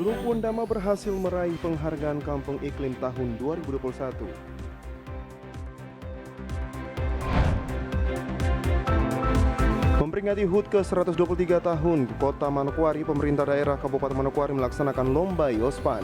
Rukun Dama berhasil meraih penghargaan Kampung Iklim tahun 2021. Memperingati HUT ke-123 tahun, Kota Manokwari, pemerintah daerah Kabupaten Manokwari melaksanakan Lomba Yospan.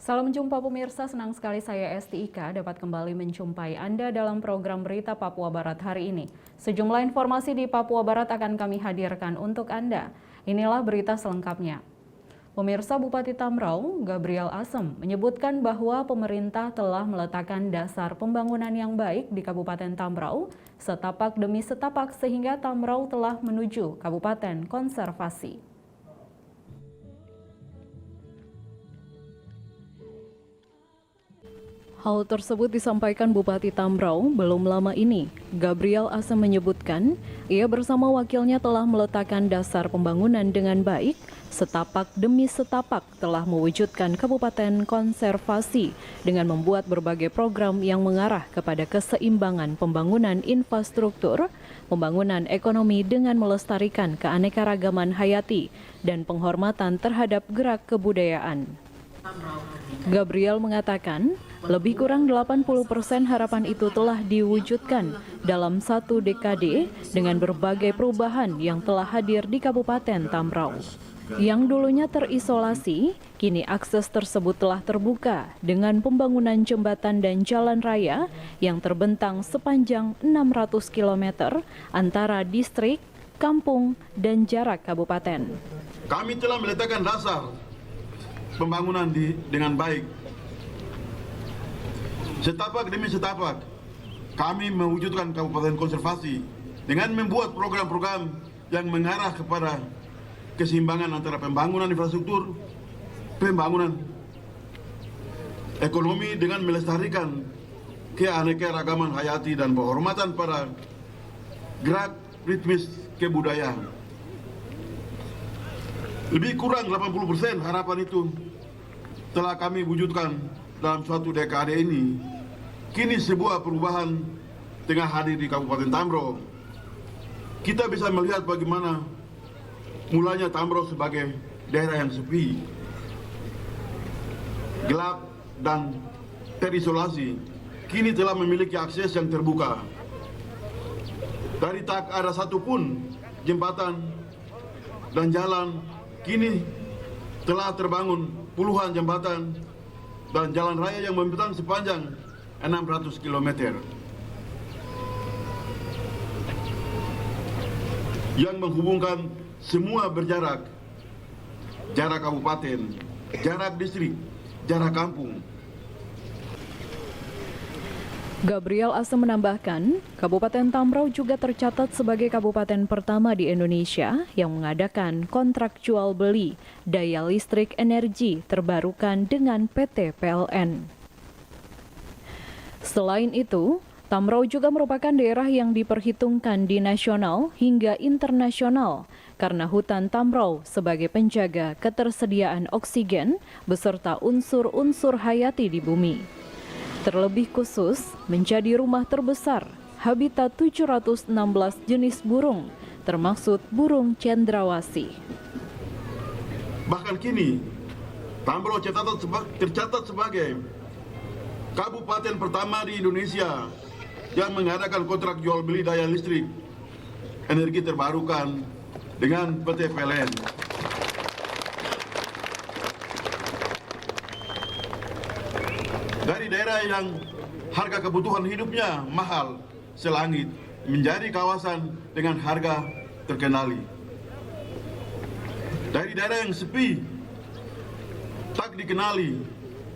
Salam jumpa pemirsa, senang sekali saya Esti Ika dapat kembali menjumpai Anda dalam program Berita Papua Barat hari ini. Sejumlah informasi di Papua Barat akan kami hadirkan untuk Anda. Inilah berita selengkapnya. Pemirsa, Bupati Tambrau, Gabriel Asem, menyebutkan bahwa pemerintah telah meletakkan dasar pembangunan yang baik di Kabupaten Tambrau, setapak demi setapak sehingga Tambrau telah menuju Kabupaten Konservasi. Hal tersebut disampaikan Bupati Tambrau belum lama ini. Gabriel Asem menyebutkan, ia bersama wakilnya telah meletakkan dasar pembangunan dengan baik, setapak demi setapak telah mewujudkan Kabupaten Konservasi dengan membuat berbagai program yang mengarah kepada keseimbangan pembangunan infrastruktur, pembangunan ekonomi dengan melestarikan keanekaragaman hayati, dan penghormatan terhadap gerak kebudayaan. Gabriel mengatakan, lebih kurang 80% harapan itu telah diwujudkan dalam satu dekade dengan berbagai perubahan yang telah hadir di Kabupaten Tambrau. Yang dulunya terisolasi, kini akses tersebut telah terbuka dengan pembangunan jembatan dan jalan raya yang terbentang sepanjang 600 km antara distrik, kampung, dan jarak kabupaten. Kami telah meletakkan dasar pembangunan dengan baik. Setapak demi setapak, kami mewujudkan Kabupaten Konservasi dengan membuat program-program yang mengarah kepada keseimbangan antara pembangunan infrastruktur, pembangunan ekonomi dengan melestarikan keanekaragaman hayati dan penghormatan pada gerak ritmis kebudayaan. Lebih kurang 80% harapan itu telah kami wujudkan dalam suatu dekade ini. Kini sebuah perubahan tengah hadir di Kabupaten Tambrau. Kita bisa melihat bagaimana mulanya Tambrau sebagai daerah yang sepi, gelap dan terisolasi, kini telah memiliki akses yang terbuka. Dari tak ada satupun jembatan dan jalan, kini telah terbangun puluhan jembatan dan jalan raya yang membentang sepanjang 600 km yang menghubungkan semua berjarak, jarak kabupaten, jarak distrik, jarak kampung. Gabriel Asem menambahkan, Kabupaten Tambrau juga tercatat sebagai kabupaten pertama di Indonesia yang mengadakan kontrak jual beli daya listrik energi terbarukan dengan PT PLN. Selain itu, Tambrau juga merupakan daerah yang diperhitungkan di nasional hingga internasional karena hutan Tambrau sebagai penjaga ketersediaan oksigen beserta unsur-unsur hayati di bumi. Terlebih khusus menjadi rumah terbesar habitat 716 jenis burung, termasuk burung cendrawasih. Bahkan kini, Tambrau tercatat sebagai kabupaten pertama di Indonesia yang mengadakan kontrak jual beli daya listrik energi terbarukan dengan PT PLN. Dari daerah yang harga kebutuhan hidupnya mahal selangit menjadi kawasan dengan harga terkendali. Dari daerah yang sepi, tak dikenali,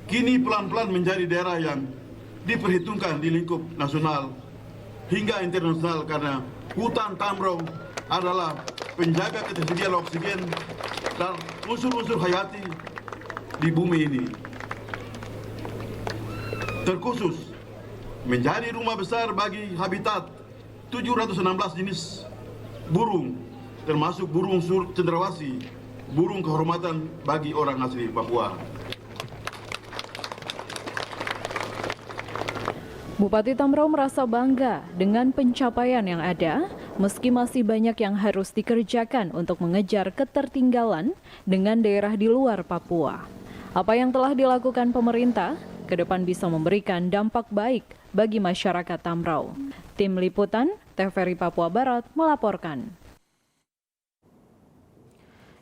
kini pelan-pelan menjadi daerah yang diperhitungkan di lingkup nasional hingga internasional karena hutan Tambrau adalah penjaga ketersediaan oksigen dan unsur-unsur hayati di bumi ini. Terkhusus menjadi rumah besar bagi habitat 716 jenis burung, termasuk burung cendrawasih, burung kehormatan bagi orang asli Papua. Bupati Tambrau merasa bangga dengan pencapaian yang ada, meski masih banyak yang harus dikerjakan untuk mengejar ketertinggalan dengan daerah di luar Papua. Apa yang telah dilakukan pemerintah ke depan bisa memberikan dampak baik bagi masyarakat Tambrau. Tim Liputan, TVRI Papua Barat melaporkan.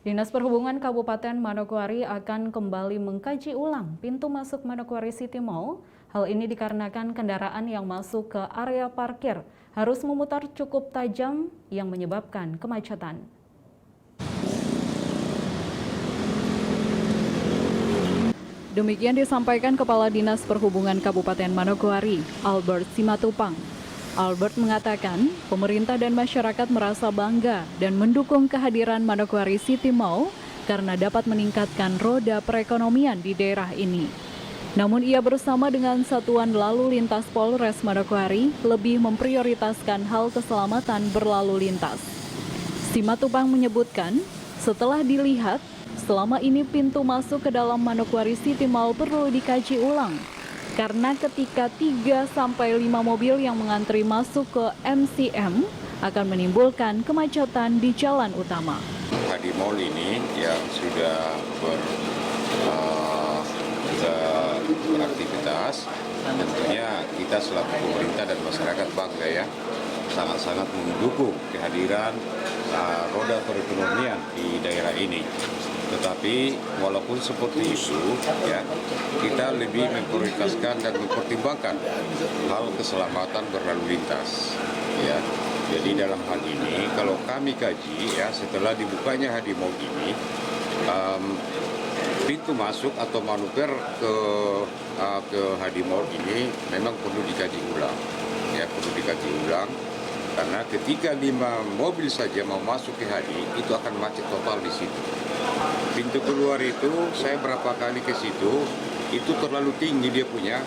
Dinas Perhubungan Kabupaten Manokwari akan kembali mengkaji ulang pintu masuk Manokwari City Mall. Hal ini dikarenakan kendaraan yang masuk ke area parkir harus memutar cukup tajam yang menyebabkan kemacetan. Demikian disampaikan Kepala Dinas Perhubungan Kabupaten Manokwari, Albert Simatupang. Albert mengatakan, pemerintah dan masyarakat merasa bangga dan mendukung kehadiran Manokwari City Mall karena dapat meningkatkan roda perekonomian di daerah ini. Namun ia bersama dengan Satuan Lalu Lintas Polres Manokwari lebih memprioritaskan hal keselamatan berlalu lintas. Simatupang menyebutkan, setelah dilihat, selama ini pintu masuk ke dalam Manokwari City Mall perlu dikaji ulang. Karena ketika 3-5 mobil yang mengantri masuk ke MCM akan menimbulkan kemacetan di jalan utama. Di mall ini yang sudah beraktivitas, tentunya kita selaku pemerintah dan masyarakat bangga ya, sangat-sangat mendukung kehadiran roda perekonomian di daerah ini. Tetapi walaupun seperti itu, ya, kita lebih memprioritaskan dan mempertimbangkan hal keselamatan berlalu lintas. Ya, jadi dalam hal ini, kalau kami kaji, ya, setelah dibukanya Hadi Mall ini, pintu masuk atau manuver ke Hadi Mall ini memang perlu dikaji ulang. Ya, perlu dikaji ulang. Karena ketika 5 mobil saja mau masuk ke Hadi, itu akan macet total di situ. Pintu keluar itu, saya berapa kali ke situ, itu terlalu tinggi dia punya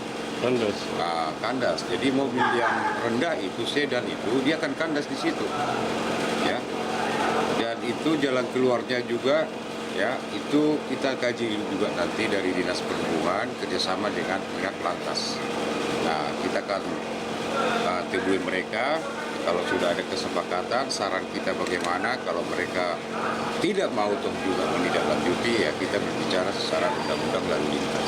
kandas. Jadi mobil yang rendah itu, sedan itu, dia akan kandas di situ. Ya. Dan itu jalan keluarnya juga, ya, itu kita kaji juga nanti dari Dinas Perhubungan kerjasama dengan pihak lantas. Nah, kita akan temui mereka. Kalau sudah ada kesepakatan, saran kita bagaimana, kalau mereka tidak mau untuk juga menindaklanjuti, ya kita berbicara secara undang-undang lalu lintas.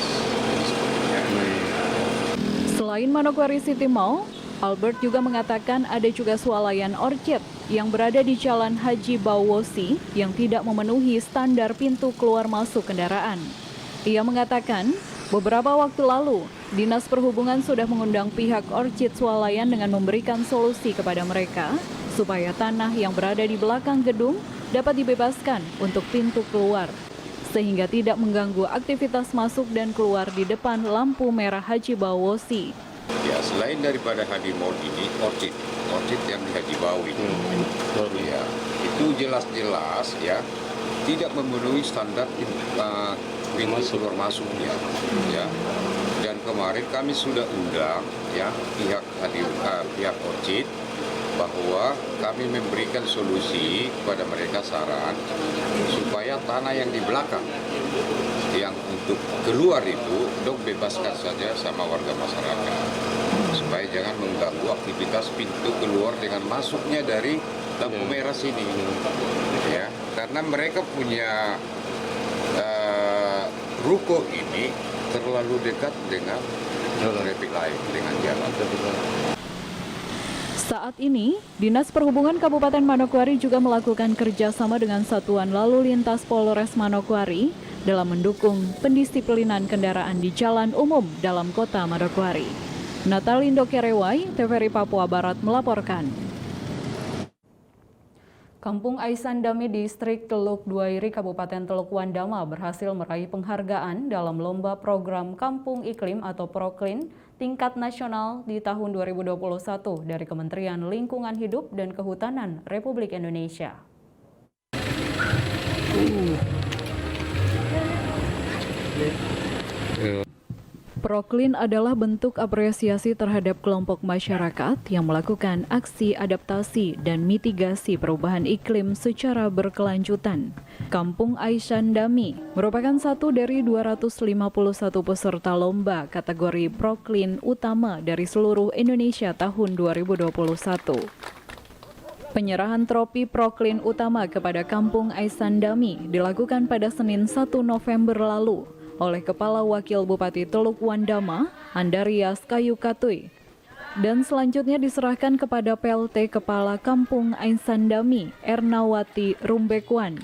Selain Manokwari City Mall, Albert juga mengatakan ada juga swalayan Orchid yang berada di Jalan Haji Bawosi yang tidak memenuhi standar pintu keluar masuk kendaraan. Ia mengatakan, beberapa waktu lalu, Dinas Perhubungan sudah mengundang pihak Orchid Swalayan dengan memberikan solusi kepada mereka supaya tanah yang berada di belakang gedung dapat dibebaskan untuk pintu keluar, sehingga tidak mengganggu aktivitas masuk dan keluar di depan lampu merah Haji Bawosi. Ya, selain daripada Hadi Mall ini, Orchid yang di Haji Bawi ya, itu jelas-jelas ya tidak memenuhi standar pintu keluar masuknya, ya. Dan kemarin kami sudah undang ya pihak Orchid bahwa kami memberikan solusi kepada mereka, saran supaya tanah yang di belakang yang untuk keluar itu dok bebaskan saja sama warga masyarakat supaya jangan mengganggu aktivitas pintu keluar dengan masuknya dari lampu merah sini ya, karena mereka punya ruko ini terlalu dekat dengan traffic light, dengan jalan. Saat ini, Dinas Perhubungan Kabupaten Manokwari juga melakukan kerjasama dengan Satuan Lalu Lintas Polres Manokwari dalam mendukung pendisiplinan kendaraan di jalan umum dalam kota Manokwari. Natalindo Kerewai, TVRI Papua Barat melaporkan. Kampung Aisandami Distrik Teluk Duairi Kabupaten Teluk Wandama berhasil meraih penghargaan dalam lomba program Kampung Iklim atau Proklin tingkat nasional di tahun 2021 dari Kementerian Lingkungan Hidup dan Kehutanan Republik Indonesia. Proklin adalah bentuk apresiasi terhadap kelompok masyarakat yang melakukan aksi adaptasi dan mitigasi perubahan iklim secara berkelanjutan. Kampung Aisandami merupakan satu dari 251 peserta lomba kategori Proklin utama dari seluruh Indonesia tahun 2021. Penyerahan tropi Proklin utama kepada Kampung Aisandami dilakukan pada Senin 1 November lalu oleh Kepala Wakil Bupati Teluk Wandama, Andarias Kayukatui, dan selanjutnya diserahkan kepada PLT Kepala Kampung Aisandami, Ernawati Rumbekwan.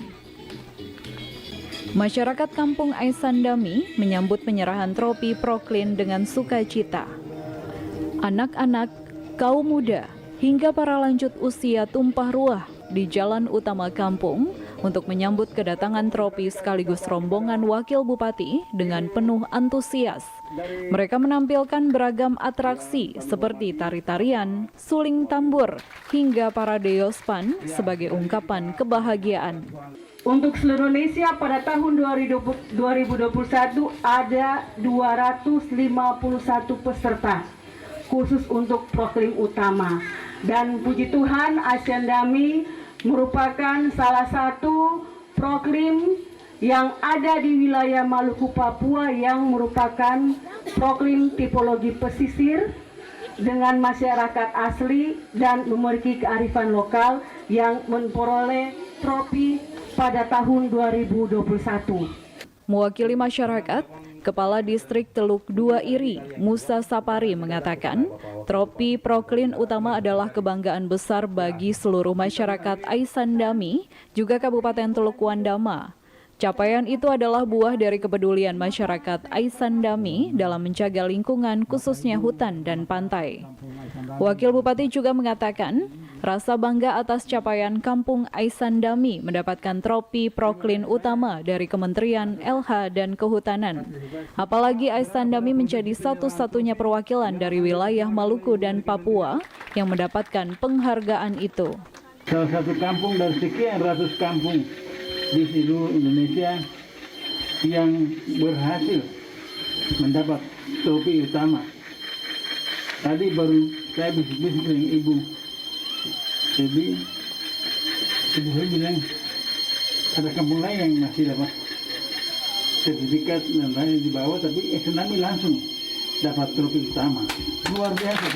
Masyarakat Kampung Aisandami menyambut penyerahan tropi Proklin dengan sukacita. Anak-anak, kaum muda, hingga para lanjut usia tumpah ruah di jalan utama kampung untuk menyambut kedatangan tropi sekaligus rombongan wakil bupati dengan penuh antusias. Mereka menampilkan beragam atraksi seperti tari-tarian, suling tambur, hingga parade yospan sebagai ungkapan kebahagiaan. Untuk seluruh Indonesia pada tahun 2021 ada 251 peserta khusus untuk Proklin utama. Dan puji Tuhan, Aisandami merupakan salah satu Proklin yang ada di wilayah Maluku, Papua yang merupakan Proklin tipologi pesisir dengan masyarakat asli dan memiliki kearifan lokal yang memperoleh tropi pada tahun 2021. Mewakili masyarakat, Kepala Distrik Teluk 2 Iri, Musa Sapari mengatakan, tropi Proklin utama adalah kebanggaan besar bagi seluruh masyarakat Aisandami, juga Kabupaten Teluk Wandama. Capaian itu adalah buah dari kepedulian masyarakat Aisandami dalam menjaga lingkungan khususnya hutan dan pantai. Wakil Bupati juga mengatakan, rasa bangga atas capaian Kampung Aisandami mendapatkan tropi Proklin utama dari Kementerian LH dan Kehutanan. Apalagi Aisandami menjadi satu-satunya perwakilan dari wilayah Maluku dan Papua yang mendapatkan penghargaan itu. Salah satu kampung dari sekian ratus kampung di seluruh Indonesia yang berhasil mendapat tropi utama. Tadi baru saya bisik-bisik dengan ibu. Jadi ibu saya bilang ada kampung lain yang masih dapat sertifikat dan lain di bawah, tapi Aisandami langsung dapat tropi utama. Luar biasa.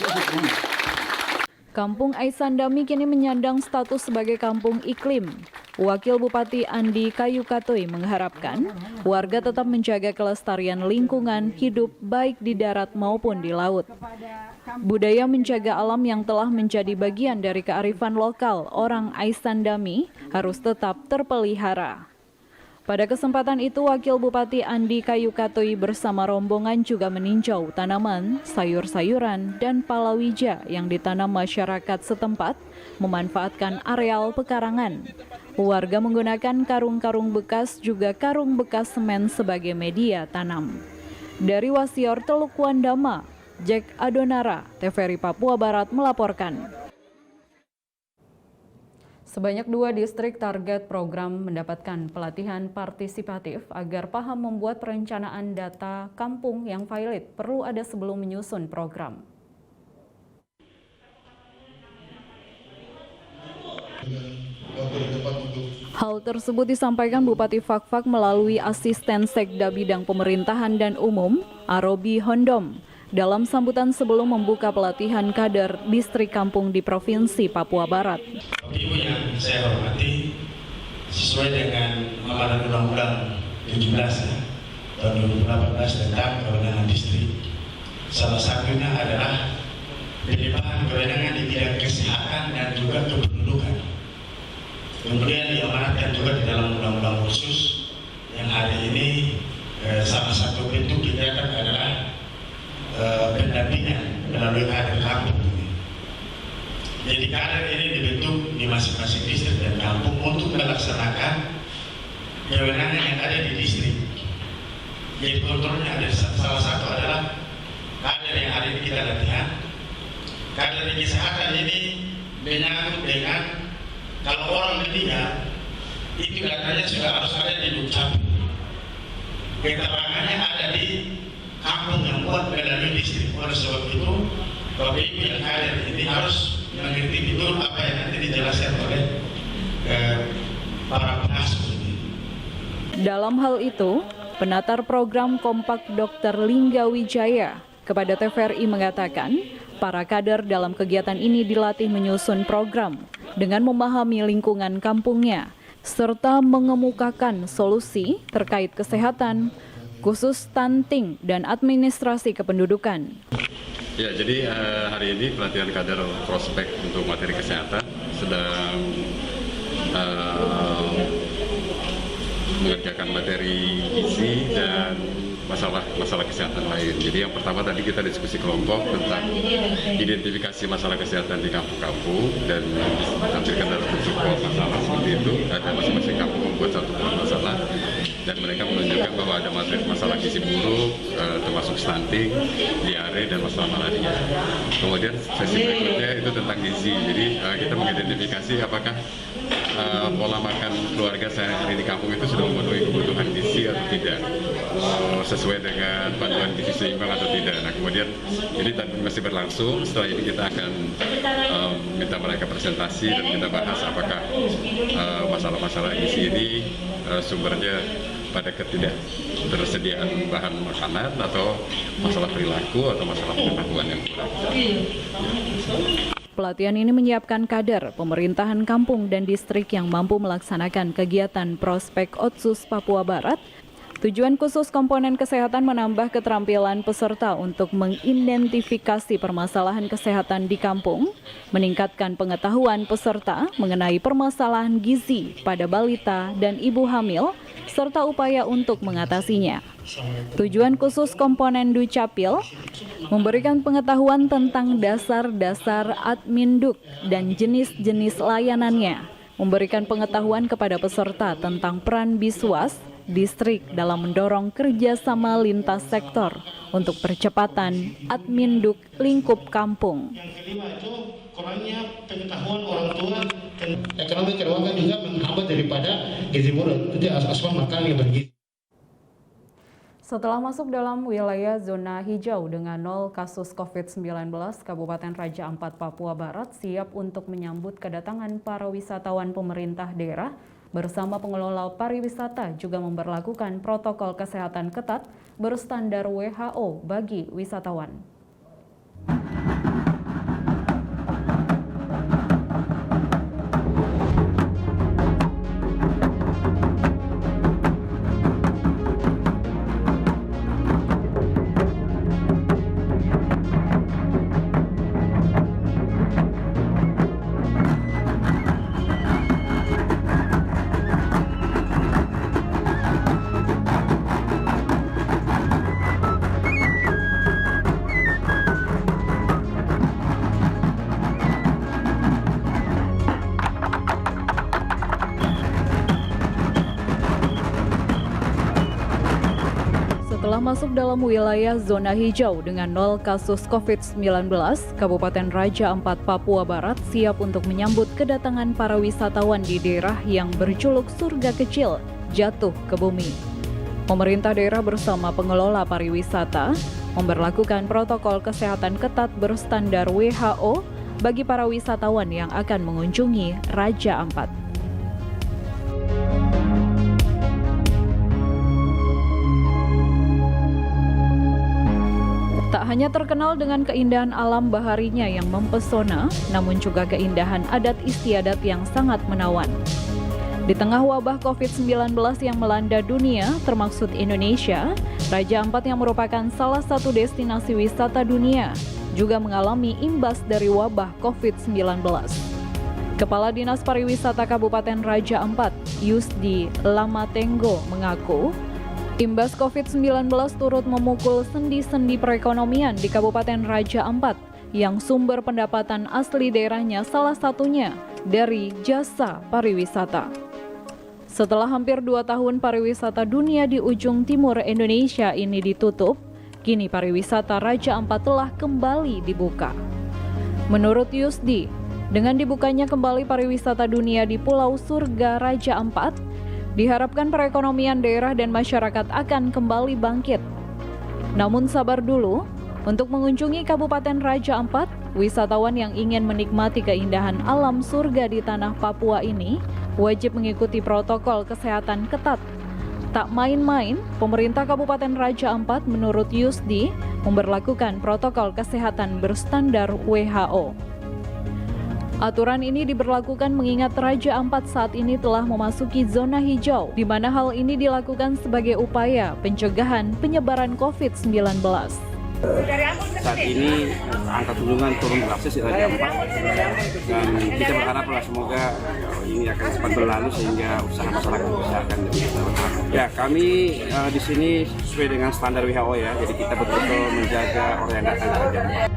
Kampung Aisandami kini menyandang status sebagai kampung iklim. Wakil Bupati Andi Kayukatui mengharapkan warga tetap menjaga kelestarian lingkungan hidup baik di darat maupun di laut. Budaya menjaga alam yang telah menjadi bagian dari kearifan lokal orang Aisandami harus tetap terpelihara. Pada kesempatan itu, Wakil Bupati Andi Kayukatui bersama rombongan juga meninjau tanaman, sayur-sayuran, dan palawija yang ditanam masyarakat setempat, memanfaatkan areal pekarangan. Warga menggunakan karung-karung bekas juga karung bekas semen sebagai media tanam. Dari Wasior Teluk Wandama, Jack Adonara, TVRI Papua Barat melaporkan. Sebanyak 2 distrik target program mendapatkan pelatihan partisipatif agar paham membuat perencanaan data kampung yang valid perlu ada sebelum menyusun program. Hal tersebut disampaikan Bupati Fakfak melalui asisten Sekda Bidang Pemerintahan dan Umum, Arobi Hondom, dalam sambutan sebelum membuka pelatihan kader distrik kampung di Provinsi Papua Barat. Ibu yang saya hormati, sesuai dengan amanat Undang-Undang 17 tahun 2018 tentang kewenangan distrik, salah satunya adalah pelimpahan kewenangan di bidang kesehatan dan juga kependudukan. Kemudian diamanatkan juga di dalam undang-undang khusus yang hari ini salah satu bentuk kegiatan adalah pendampingan melalui kader kampung. Jadi kader ini dibentuk di masing-masing distrik dan kampung untuk melaksanakan kewenangan yang ada di distrik. Jadi kontrolnya ada salah satu adalah kader yang hari ini kita latihan. Kader di kesehatan ini menyangkut dengan kalau orang meninggal itu datanya sudah harus ada di Dukcapil. Keterangannya ada di kampung yang kuat melalui distrik. Oleh sebab itu, Bapak Ibu yang hadir ini harus mengerti betul apa yang nanti dijelaskan oleh para pengasuh ini. Dalam hal itu, penatar program Kompak Dr. Lingga Wijaya kepada TVRI mengatakan, para kader dalam kegiatan ini dilatih menyusun program dengan memahami lingkungan kampungnya, serta mengemukakan solusi terkait kesehatan, khusus stunting dan administrasi kependudukan. Ya, jadi hari ini pelatihan kader prospek untuk materi kesehatan sedang mengerjakan materi gizi dan masalah kesehatan lain. Jadi yang pertama tadi kita diskusi kelompok tentang identifikasi masalah kesehatan di kampung-kampung dan ditampilkan dalam bentuk pohon masalah seperti itu. Ada masing-masing kampung membuat satu pohon masalah dan mereka menunjukkan bahwa ada masalah gizi buruk, termasuk stunting, diare dan masalah malaria. Kemudian sesi berikutnya itu tentang gizi. Jadi kita mengidentifikasi apakah pola makan keluarga sehari-hari di kampung itu sudah memenuhi kebutuhan gizi atau tidak, sesuai dengan panduan gizi seimbang atau tidak. Nah, kemudian ini masih berlangsung. Setelah ini kita akan minta mereka presentasi dan kita bahas apakah masalah-masalah gizi ini sumbernya pada ketidaktersediaan bahan makanan atau masalah perilaku atau masalah pengetahuan yang kurang. Pelatihan ini menyiapkan kader pemerintahan kampung dan distrik yang mampu melaksanakan kegiatan Prospek Otsus Papua Barat. Tujuan khusus komponen kesehatan menambah keterampilan peserta untuk mengidentifikasi permasalahan kesehatan di kampung, meningkatkan pengetahuan peserta mengenai permasalahan gizi pada balita dan ibu hamil, serta upaya untuk mengatasinya. Tujuan khusus komponen Dukcapil memberikan pengetahuan tentang dasar-dasar Adminduk dan jenis-jenis layanannya, memberikan pengetahuan kepada peserta tentang peran Biswas distrik dalam mendorong kerjasama lintas sektor untuk percepatan Adminduk lingkup kampung. Yang kelima itu kurangnya pengetahuan orang tua dan ekonomi keuangan juga menghambat daripada gizi buruk. Itu asupan makanan yang bergizi. Setelah masuk dalam wilayah zona hijau dengan 0 kasus COVID-19, Kabupaten Raja Ampat, Papua Barat siap untuk menyambut kedatangan para wisatawan. Pemerintah daerah bersama pengelola pariwisata juga memberlakukan protokol kesehatan ketat berstandar WHO bagi wisatawan. Setelah masuk dalam wilayah zona hijau dengan 0 kasus COVID-19, Kabupaten Raja Ampat, Papua Barat siap untuk menyambut kedatangan para wisatawan di daerah yang berjuluk surga kecil jatuh ke bumi. Pemerintah daerah bersama pengelola pariwisata memberlakukan protokol kesehatan ketat berstandar WHO bagi para wisatawan yang akan mengunjungi Raja Ampat. Tak hanya terkenal dengan keindahan alam baharinya yang mempesona, namun juga keindahan adat istiadat yang sangat menawan. Di tengah wabah COVID-19 yang melanda dunia, termasuk Indonesia, Raja Ampat yang merupakan salah satu destinasi wisata dunia juga mengalami imbas dari wabah COVID-19. Kepala Dinas Pariwisata Kabupaten Raja Ampat, Yusdi Lamatenggo, mengaku imbas COVID-19 turut memukul sendi-sendi perekonomian di Kabupaten Raja Ampat yang sumber pendapatan asli daerahnya salah satunya dari jasa pariwisata. Setelah hampir 2 tahun pariwisata dunia di ujung timur Indonesia ini ditutup, kini pariwisata Raja Ampat telah kembali dibuka. Menurut Yusdi, dengan dibukanya kembali pariwisata dunia di Pulau Surga Raja Ampat, diharapkan perekonomian daerah dan masyarakat akan kembali bangkit. Namun sabar dulu, untuk mengunjungi Kabupaten Raja Ampat, wisatawan yang ingin menikmati keindahan alam surga di tanah Papua ini wajib mengikuti protokol kesehatan ketat. Tak main-main, pemerintah Kabupaten Raja Ampat menurut Yusdi memberlakukan protokol kesehatan berstandar WHO. Aturan ini diberlakukan mengingat Raja Ampat saat ini telah memasuki zona hijau, di mana hal ini dilakukan sebagai upaya pencegahan penyebaran COVID-19. Saat ini angka kunjungan turun drastis di Raja Ampat, dan kita berharap semoga ini akan cepat berlalu sehingga usaha masyarakat bisa akan lebih bermanfaat. Ya, kami di sini sesuai dengan standar WHO ya, jadi kita betul-betul menjaga orang yang datang ke Raja Ampat.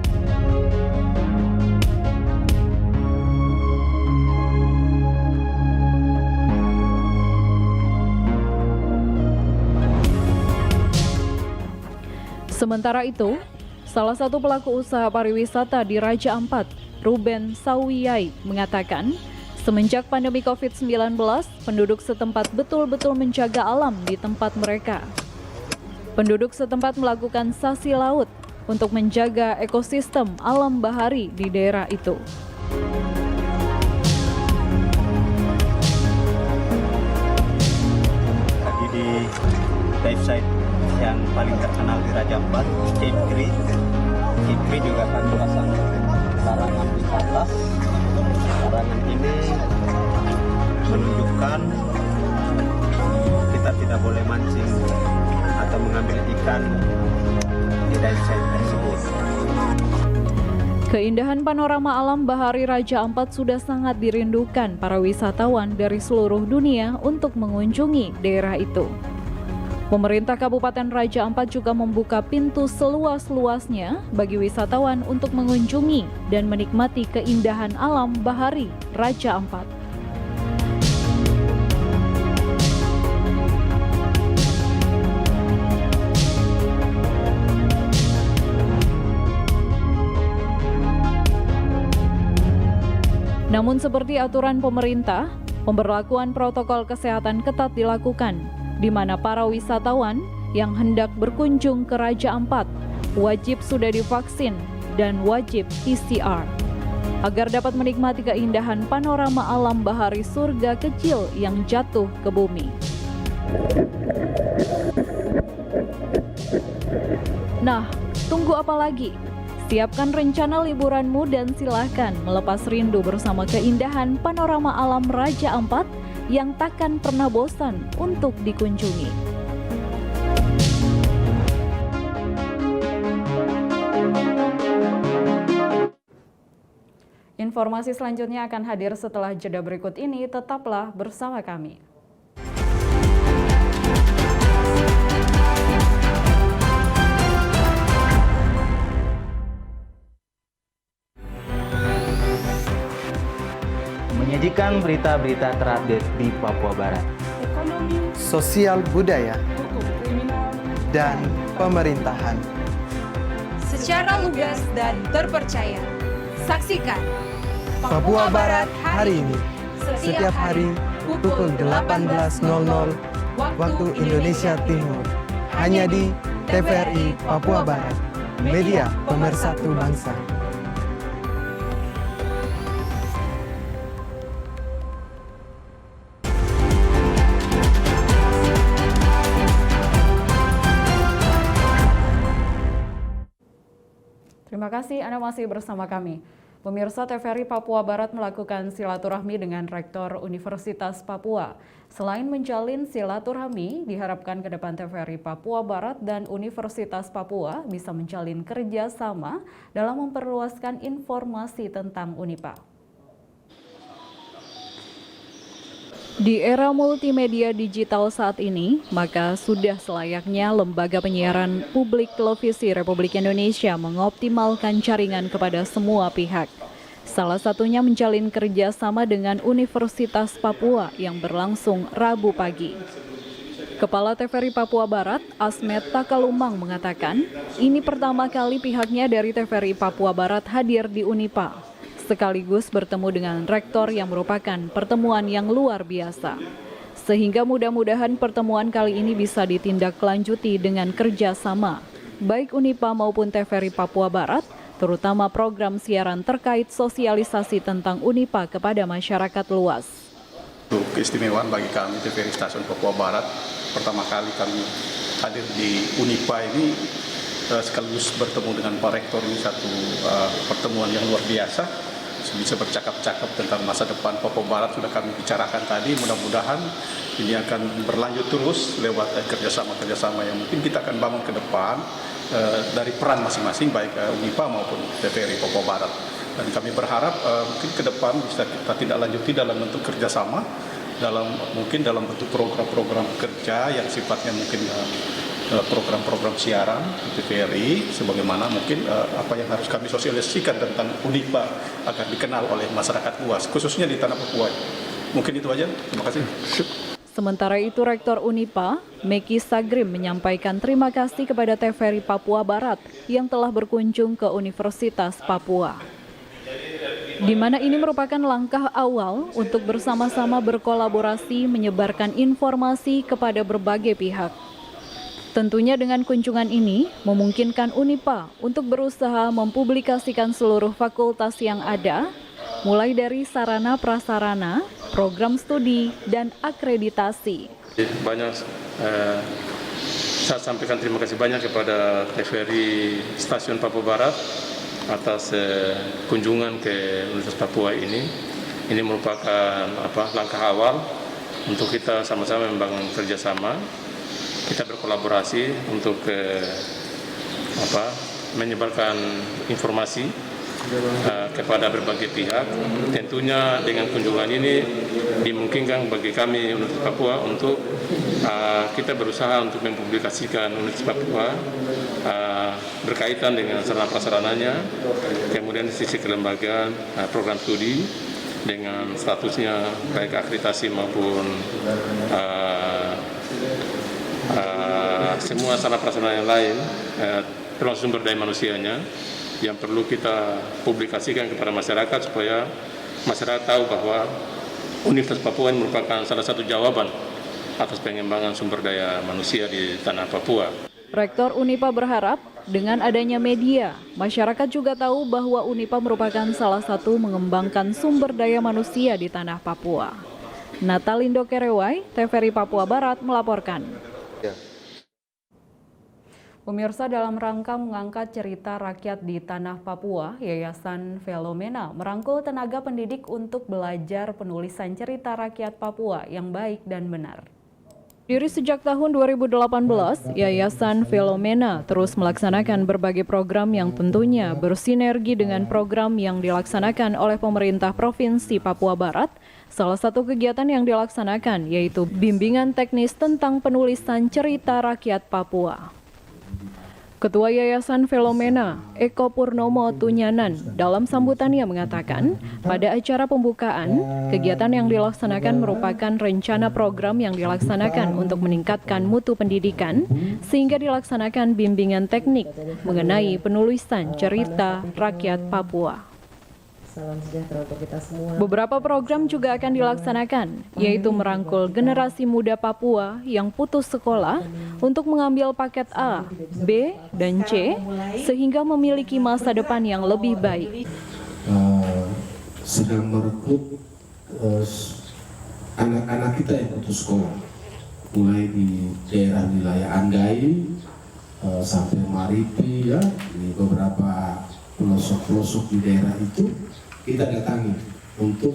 Sementara itu, salah satu pelaku usaha pariwisata di Raja Ampat, Ruben Sawiyai, mengatakan, semenjak pandemi COVID-19, penduduk setempat betul-betul menjaga alam di tempat mereka. Penduduk setempat melakukan sasi laut untuk menjaga ekosistem alam bahari di daerah itu. Lagi di dive site yang paling terkenal di Raja Ampat, Cape Creek. Cape Creek juga akan pasang larangan di atas. Larangan ini menunjukkan kita tidak boleh mancing atau mengambil ikan di dive site tersebut. Keindahan panorama alam bahari Raja Ampat sudah sangat dirindukan para wisatawan dari seluruh dunia untuk mengunjungi daerah itu. Pemerintah Kabupaten Raja Ampat juga membuka pintu seluas-luasnya bagi wisatawan untuk mengunjungi dan menikmati keindahan alam bahari Raja Ampat. Namun seperti aturan pemerintah, pemberlakuan protokol kesehatan ketat dilakukan, di mana para wisatawan yang hendak berkunjung ke Raja Ampat wajib sudah divaksin dan wajib PCR agar dapat menikmati keindahan panorama alam bahari surga kecil yang jatuh ke bumi. Nah, tunggu apa lagi? Siapkan rencana liburanmu dan silahkan melepas rindu bersama keindahan panorama alam Raja Ampat yang takkan pernah bosan untuk dikunjungi. Informasi selanjutnya akan hadir setelah jeda berikut ini, tetaplah bersama kami. Menyajikan berita-berita terupdate di Papua Barat, ekonomi, sosial budaya, dan pemerintahan. Secara lugas dan terpercaya. Saksikan Papua Barat hari ini, setiap hari pukul 18.00 waktu Indonesia Timur, hanya di TVRI Papua Barat, media pemersatu bangsa. Terima kasih Anda masih bersama kami. Pemirsa, TVRI Papua Barat melakukan silaturahmi dengan Rektor Universitas Papua. Selain menjalin silaturahmi, diharapkan ke depan TVRI Papua Barat dan Universitas Papua bisa menjalin kerjasama dalam memperluaskan informasi tentang Unipa. Di era multimedia digital saat ini, maka sudah selayaknya Lembaga Penyiaran Publik Televisi Republik Indonesia mengoptimalkan jaringan kepada semua pihak. Salah satunya menjalin kerjasama dengan Universitas Papua yang berlangsung Rabu pagi. Kepala TVRI Papua Barat, Asmet Takalumang mengatakan, ini pertama kali pihaknya dari TVRI Papua Barat hadir di Unipa, sekaligus bertemu dengan rektor yang merupakan pertemuan yang luar biasa. Sehingga mudah-mudahan pertemuan kali ini bisa ditindaklanjuti dengan kerjasama baik Unipa maupun TVRI Papua Barat, terutama program siaran terkait sosialisasi tentang Unipa kepada masyarakat luas. Untuk keistimewaan bagi kami TVRI Stasiun Papua Barat, pertama kali kami hadir di Unipa ini sekaligus bertemu dengan Pak Rektor, ini satu pertemuan yang luar biasa. Bisa bercakap-cakap tentang masa depan Papua Barat sudah kami bicarakan tadi. Mudah-mudahan ini akan berlanjut terus lewat kerjasama yang mungkin kita akan bangun ke depan dari peran masing-masing baik Unipa maupun TVRI Papua Barat. Dan kami berharap mungkin ke depan bisa kita tidak lanjuti dalam bentuk kerjasama, mungkin dalam bentuk program-program kerja yang sifatnya mungkin program-program siaran di TVRI, sebagaimana mungkin apa yang harus kami sosialisasikan tentang Unipa agar dikenal oleh masyarakat luas, khususnya di tanah Papua. Mungkin itu aja. Terima kasih. Sementara itu, Rektor Unipa, Meki Sagrim, menyampaikan terima kasih kepada TVRI Papua Barat yang telah berkunjung ke Universitas Papua, di mana ini merupakan langkah awal untuk bersama-sama berkolaborasi menyebarkan informasi kepada berbagai pihak. Tentunya dengan kunjungan ini memungkinkan Unipa untuk berusaha mempublikasikan seluruh fakultas yang ada, mulai dari sarana prasarana, program studi, dan akreditasi. Banyak saya sampaikan terima kasih banyak kepada TVRI Stasiun Papua Barat atas kunjungan ke Universitas Papua ini. Ini merupakan langkah awal untuk kita sama-sama membangun kerjasama. Kita berkolaborasi untuk menyebarkan informasi kepada berbagai pihak. Tentunya dengan kunjungan ini dimungkinkan bagi kami Universitas Papua untuk kita berusaha untuk mempublikasikan Universitas Papua berkaitan dengan sarana prasarananya, kemudian sisi kelembagaan, program studi dengan statusnya baik akreditasi maupun semua sarana prasarana yang lain, termasuk sumber daya manusianya yang perlu kita publikasikan kepada masyarakat supaya masyarakat tahu bahwa Universitas Papua ini merupakan salah satu jawaban atas pengembangan sumber daya manusia di tanah Papua. Rektor Unipa berharap dengan adanya media, masyarakat juga tahu bahwa Unipa merupakan salah satu mengembangkan sumber daya manusia di tanah Papua. Natalindo Kerewai, TVRI Papua Barat melaporkan. Pemirsa, dalam rangka mengangkat cerita rakyat di tanah Papua, Yayasan Velomena merangkul tenaga pendidik untuk belajar penulisan cerita rakyat Papua yang baik dan benar. Diri sejak tahun 2018, Yayasan Velomena terus melaksanakan berbagai program yang tentunya bersinergi dengan program yang dilaksanakan oleh pemerintah Provinsi Papua Barat. Salah satu kegiatan yang dilaksanakan yaitu bimbingan teknis tentang penulisan cerita rakyat Papua. Ketua Yayasan Velomena, Eko Purnomo Tunyanan, dalam sambutannya mengatakan, pada acara pembukaan, kegiatan yang dilaksanakan merupakan rencana program yang dilaksanakan untuk meningkatkan mutu pendidikan, sehingga dilaksanakan bimbingan teknik mengenai penulisan cerita rakyat Papua. Salam sejahtera untuk kita semua. Beberapa program juga akan dilaksanakan, yaitu merangkul generasi muda Papua yang putus sekolah untuk mengambil paket A, B, dan C, sehingga memiliki masa depan yang lebih baik. Sedang merekrut anak-anak kita yang putus sekolah, mulai di daerah wilayah Andai sampai Maripi, ya, di beberapa pelosok-pelosok di daerah itu. Kita datangi untuk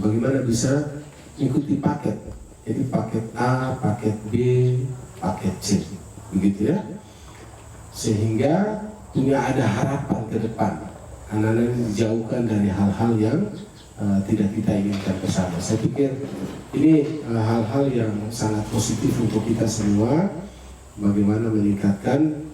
bagaimana bisa mengikuti paket, jadi paket A, paket B, paket C, begitu ya, sehingga punya ada harapan ke depan, anak-anak dijauhkan dari hal-hal yang tidak kita inginkan bersama. Saya pikir ini hal-hal yang sangat positif untuk kita semua, bagaimana meningkatkan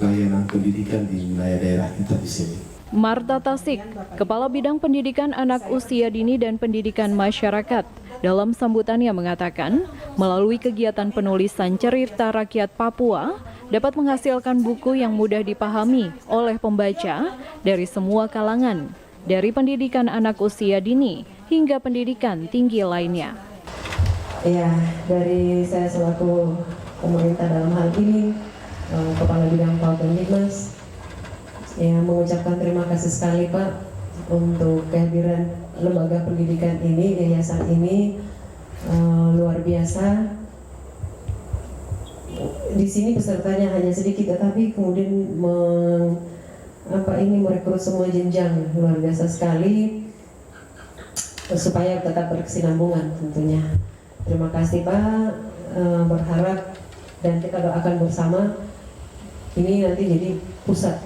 layanan pendidikan di wilayah daerah kita di sini. Marta Tasik, Kepala Bidang Pendidikan Anak Usia Dini dan Pendidikan Masyarakat, dalam sambutannya mengatakan, melalui kegiatan penulisan cerita rakyat Papua dapat menghasilkan buku yang mudah dipahami oleh pembaca dari semua kalangan, dari pendidikan anak usia dini hingga pendidikan tinggi lainnya. Ya, dari saya selaku pemerintah dalam hal ini, Kepala Bidang Kaltembikmas, mengucapkan terima kasih sekali Pak untuk kehadiran lembaga pendidikan ini, yayasan ini luar biasa. Di sini pesertanya hanya sedikit, tetapi kemudian merekrut semua jenjang, luar biasa sekali, supaya tetap berkesinambungan tentunya. Terima kasih Pak, berharap dan kita doakan bersama ini nanti jadi pusat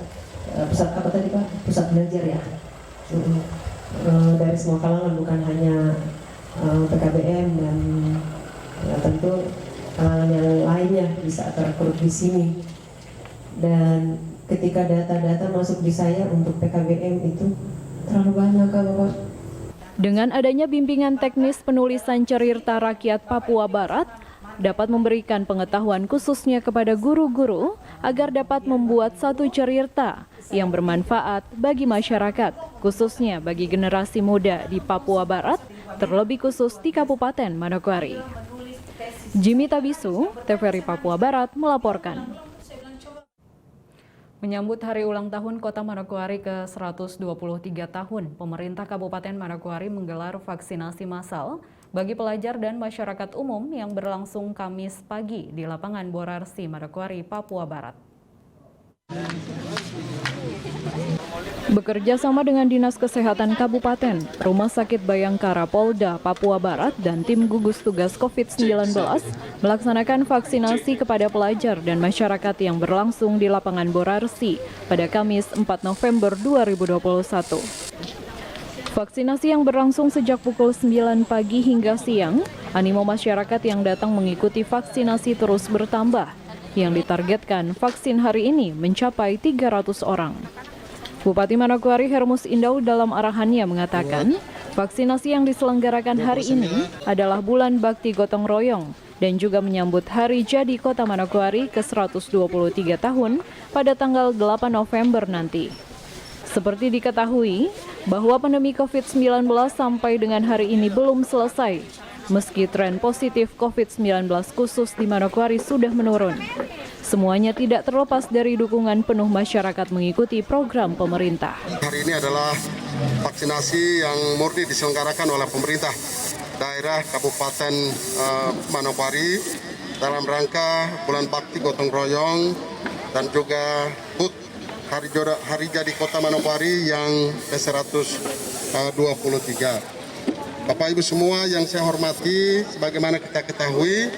apa tadi Pak? Pusat belajar ya. Dari semua kalangan, bukan hanya PKBM dan tentu kalangan yang lainnya bisa terrekrut di sini. Dan ketika data-data masuk di saya untuk PKBM itu terlalu banyak Bapak. Dengan adanya bimbingan teknis penulisan Cerirta Rakyat Papua Barat, dapat memberikan pengetahuan khususnya kepada guru-guru agar dapat membuat satu cerirta yang bermanfaat bagi masyarakat, khususnya bagi generasi muda di Papua Barat, terlebih khusus di Kabupaten Manokwari. Jimmy Tabisu, TVRI Papua Barat melaporkan. Menyambut hari ulang tahun Kota Manokwari ke-123 tahun, pemerintah Kabupaten Manokwari menggelar vaksinasi massal bagi pelajar dan masyarakat umum yang berlangsung Kamis pagi di lapangan Borarsi, Manokwari, Papua Barat. Bekerja sama dengan Dinas Kesehatan Kabupaten, Rumah Sakit Bayangkara Polda Papua Barat dan tim gugus tugas COVID-19 melaksanakan vaksinasi kepada pelajar dan masyarakat yang berlangsung di lapangan Borarsi pada Kamis 4 November 2021. Vaksinasi yang berlangsung sejak pukul 9 pagi hingga siang, animo masyarakat yang datang mengikuti vaksinasi terus bertambah, yang ditargetkan vaksin hari ini mencapai 300 orang. Bupati Manokwari Hermus Indau dalam arahannya mengatakan, vaksinasi yang diselenggarakan hari ini adalah bulan bakti gotong royong dan juga menyambut hari jadi Kota Manokwari ke-123 tahun pada tanggal 8 November nanti. Seperti diketahui, bahwa pandemi COVID-19 sampai dengan hari ini belum selesai, meski tren positif COVID-19 khusus di Manokwari sudah menurun. Semuanya tidak terlepas dari dukungan penuh masyarakat mengikuti program pemerintah. Hari ini adalah vaksinasi yang murni diselenggarakan oleh pemerintah daerah Kabupaten Manokwari dalam rangka bulan bakti gotong royong dan juga HUT Hari Jadi Kota Manokwari yang ke-123. Bapak Ibu semua yang saya hormati, sebagaimana kita ketahui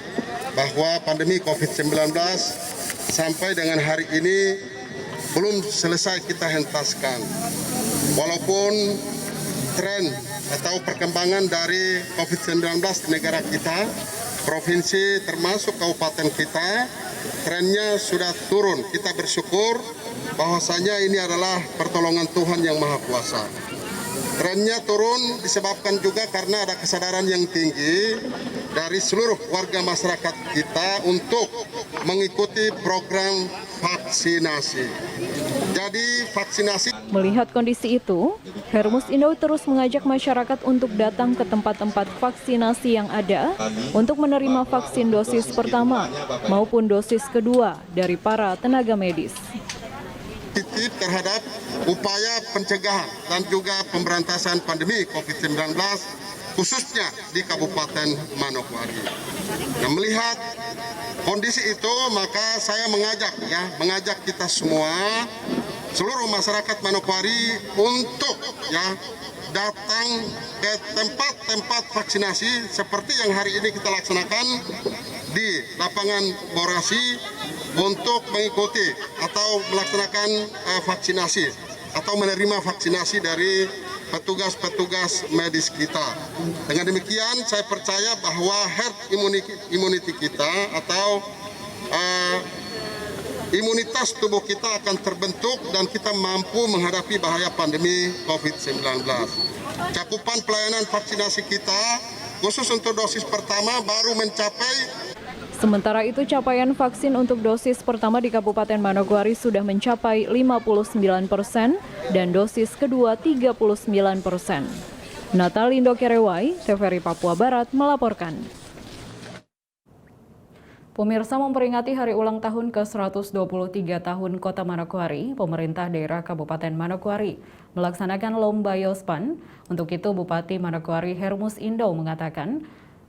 bahwa pandemi COVID-19 sampai dengan hari ini belum selesai kita hentaskan. Walaupun tren atau perkembangan dari COVID-19 di negara kita, provinsi termasuk kabupaten kita, trennya sudah turun. Kita bersyukur bahwasanya ini adalah pertolongan Tuhan yang Maha Kuasa. Trennya turun disebabkan juga karena ada kesadaran yang tinggi dari seluruh warga masyarakat kita untuk mengikuti program vaksinasi. Jadi vaksinasi. Melihat kondisi itu, Hermus Indau terus mengajak masyarakat untuk datang ke tempat-tempat vaksinasi yang ada untuk menerima vaksin dosis pertama maupun dosis kedua dari para tenaga medis. Terhadap upaya pencegahan dan juga pemberantasan pandemi COVID-19 khususnya di Kabupaten Manokwari. Nah, melihat kondisi itu, maka saya mengajak kita semua, seluruh masyarakat Manokwari untuk datang ke tempat-tempat vaksinasi seperti yang hari ini kita laksanakan di lapangan Borarsi untuk mengikuti atau melaksanakan vaksinasi atau menerima vaksinasi dari petugas-petugas medis kita. Dengan demikian saya percaya bahwa herd immunity kita atau imunitas tubuh kita akan terbentuk dan kita mampu menghadapi bahaya pandemi COVID-19. Cakupan pelayanan vaksinasi kita khusus untuk dosis pertama baru mencapai. Sementara itu, capaian vaksin untuk dosis pertama di Kabupaten Manokwari sudah mencapai 59% dan dosis kedua 39%. Natalindo Kerewai, TVRI Papua Barat melaporkan. Pemirsa, memperingati hari ulang tahun ke-123 tahun Kota Manokwari, pemerintah daerah Kabupaten Manokwari melaksanakan Lomba Yospan. Untuk itu, Bupati Manokwari Hermus Indo mengatakan,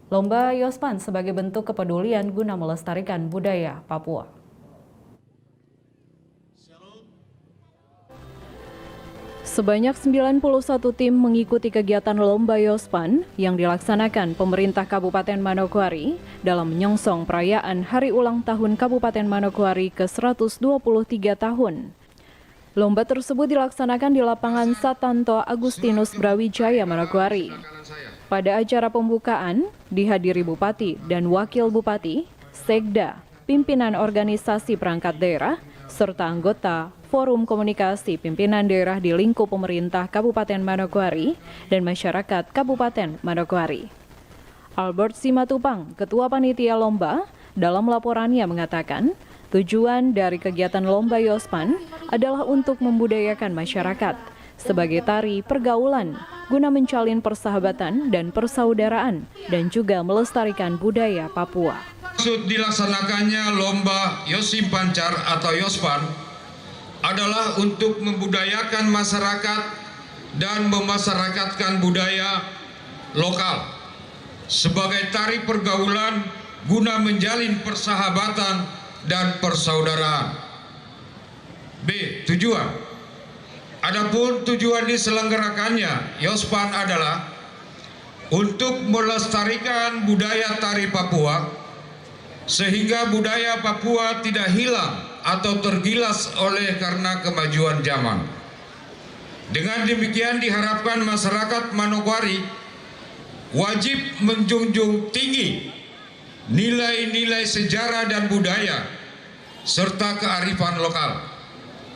Lomba Yospan sebagai bentuk kepedulian guna melestarikan budaya Papua. Sebanyak 91 tim mengikuti kegiatan Lomba Yospan yang dilaksanakan pemerintah Kabupaten Manokwari dalam menyongsong perayaan Hari Ulang Tahun Kabupaten Manokwari ke-123 tahun. Lomba tersebut dilaksanakan di lapangan Satanto Agustinus Brawijaya, Manokwari. Pada acara pembukaan, dihadiri Bupati dan Wakil Bupati, Sekda, pimpinan organisasi perangkat daerah, serta anggota Forum Komunikasi Pimpinan Daerah di lingkup pemerintah Kabupaten Manokwari dan masyarakat Kabupaten Manokwari. Albert Simatupang, Ketua Panitia Lomba, dalam laporannya mengatakan, tujuan dari kegiatan Lomba Yospan adalah untuk membudayakan masyarakat sebagai tari pergaulan guna menjalin persahabatan dan persaudaraan dan juga melestarikan budaya Papua. Maksud dilaksanakannya Lomba Yosim Pancar atau Yospan adalah untuk membudayakan masyarakat dan memasyarakatkan budaya lokal sebagai tari pergaulan guna menjalin persahabatan dan persaudaraan. B. Tujuan. Adapun tujuan diselenggarakannya Yospan adalah untuk melestarikan budaya tari Papua sehingga budaya Papua tidak hilang atau tergilas oleh karena kemajuan zaman. Dengan demikian diharapkan masyarakat Manokwari wajib menjunjung tinggi nilai-nilai sejarah dan budaya serta kearifan lokal.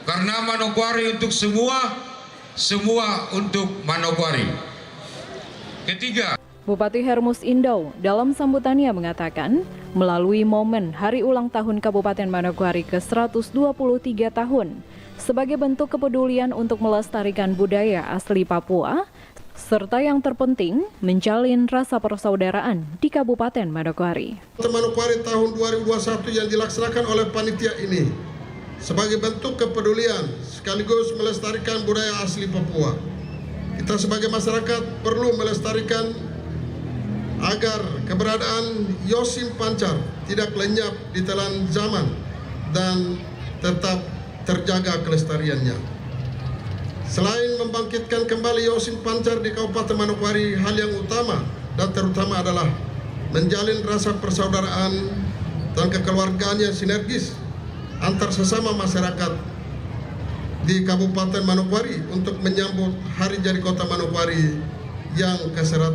Karena Manokwari untuk semua untuk Manokwari. Ketiga, Bupati Hermus Indo dalam sambutannya mengatakan, melalui momen Hari Ulang Tahun Kabupaten Manokwari ke-123 tahun, sebagai bentuk kepedulian untuk melestarikan budaya asli Papua, serta yang terpenting, menjalin rasa persaudaraan di Kabupaten Manokwari. Manokwari tahun 2021 yang dilaksanakan oleh panitia ini, sebagai bentuk kepedulian sekaligus melestarikan budaya asli Papua. Kita sebagai masyarakat perlu melestarikan agar keberadaan Yosim Pancar tidak lenyap di telan zaman dan tetap terjaga kelestariannya. Selain membangkitkan kembali Yosim Pancar di Kabupaten Manokwari, hal yang utama dan terutama adalah menjalin rasa persaudaraan dan kekeluargaan yang sinergis antar sesama masyarakat di Kabupaten Manokwari untuk menyambut Hari Jadi Kota Manokwari yang ke-123.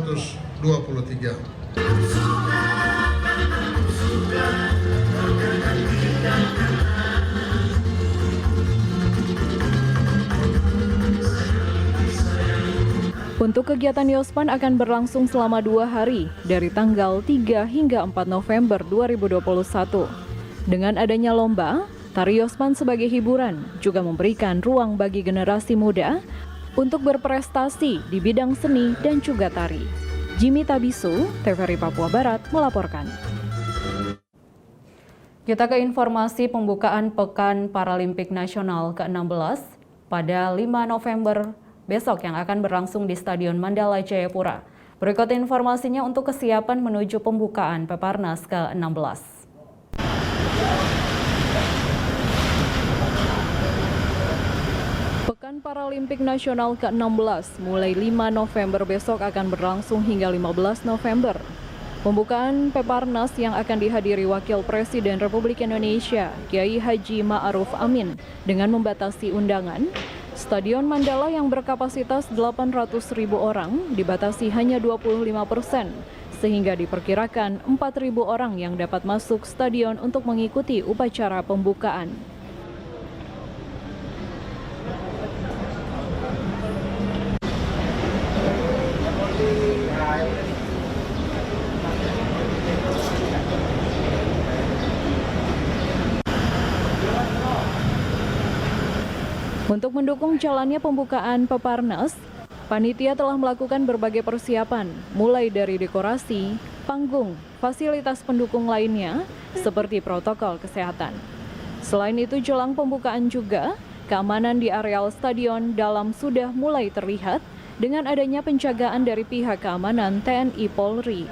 Untuk kegiatan Yospan akan berlangsung selama 2 hari, dari tanggal 3 hingga 4 November 2021. Dengan adanya lomba, tari Yospan sebagai hiburan juga memberikan ruang bagi generasi muda untuk berprestasi di bidang seni dan juga tari. Jimmy Tabisu, TVRI Papua Barat melaporkan. Kita ke informasi pembukaan Pekan Paralimpik Nasional ke-16 pada 5 November besok yang akan berlangsung di Stadion Mandala Jayapura. Berikut informasinya untuk kesiapan menuju pembukaan Peparnas ke-16. Pekan Paralimpik Nasional ke-16 mulai 5 November besok akan berlangsung hingga 15 November. Pembukaan Peparnas yang akan dihadiri Wakil Presiden Republik Indonesia, Kiai Haji Ma'ruf Amin, dengan membatasi undangan. Stadion Mandala yang berkapasitas 800.000 orang dibatasi hanya 25%, sehingga diperkirakan 4.000 orang yang dapat masuk stadion untuk mengikuti upacara pembukaan. Untuk mendukung jalannya pembukaan Peparnas, panitia telah melakukan berbagai persiapan, mulai dari dekorasi, panggung, fasilitas pendukung lainnya, seperti protokol kesehatan. Selain itu, jelang pembukaan juga, keamanan di areal stadion dalam sudah mulai terlihat dengan adanya penjagaan dari pihak keamanan TNI Polri.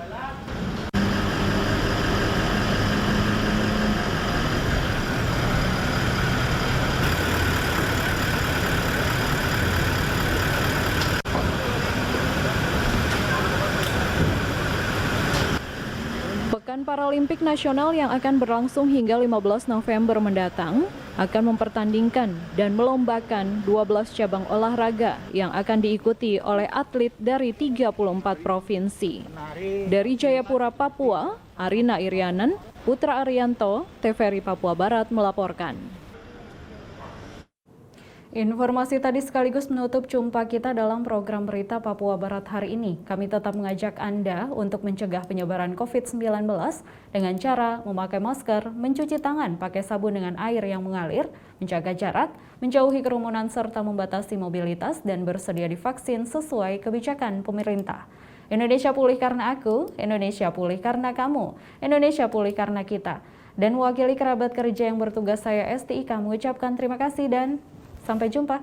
Pekan Paralimpik Nasional yang akan berlangsung hingga 15 November mendatang akan mempertandingkan dan melombakan 12 cabang olahraga yang akan diikuti oleh atlet dari 34 provinsi. Dari Jayapura, Papua, Arina Irianan, Putra Arianto, TVRI Papua Barat melaporkan. Informasi tadi sekaligus menutup jumpa kita dalam program berita Papua Barat hari ini. Kami tetap mengajak Anda untuk mencegah penyebaran COVID-19 dengan cara memakai masker, mencuci tangan pakai sabun dengan air yang mengalir, menjaga jarak, menjauhi kerumunan serta membatasi mobilitas dan bersedia divaksin sesuai kebijakan pemerintah. Indonesia pulih karena aku, Indonesia pulih karena kamu, Indonesia pulih karena kita. Dan mewakili kerabat kerja yang bertugas saya STIK mengucapkan terima kasih dan sampai jumpa.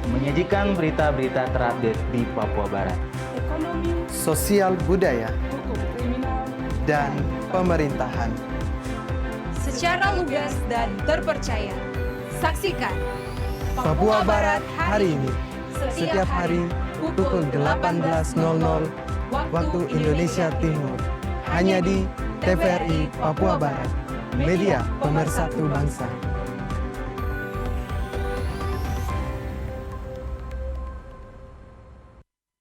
Menyajikan berita-berita terupdate di Papua Barat, Ekonomi, sosial budaya, hukum kriminal, dan pemerintahan. secara lugas dan terpercaya. Saksikan Papua Barat hari ini, setiap hari pukul 18.00 waktu Indonesia Timur, hanya di TVRI Papua Barat, media pemersatu bangsa.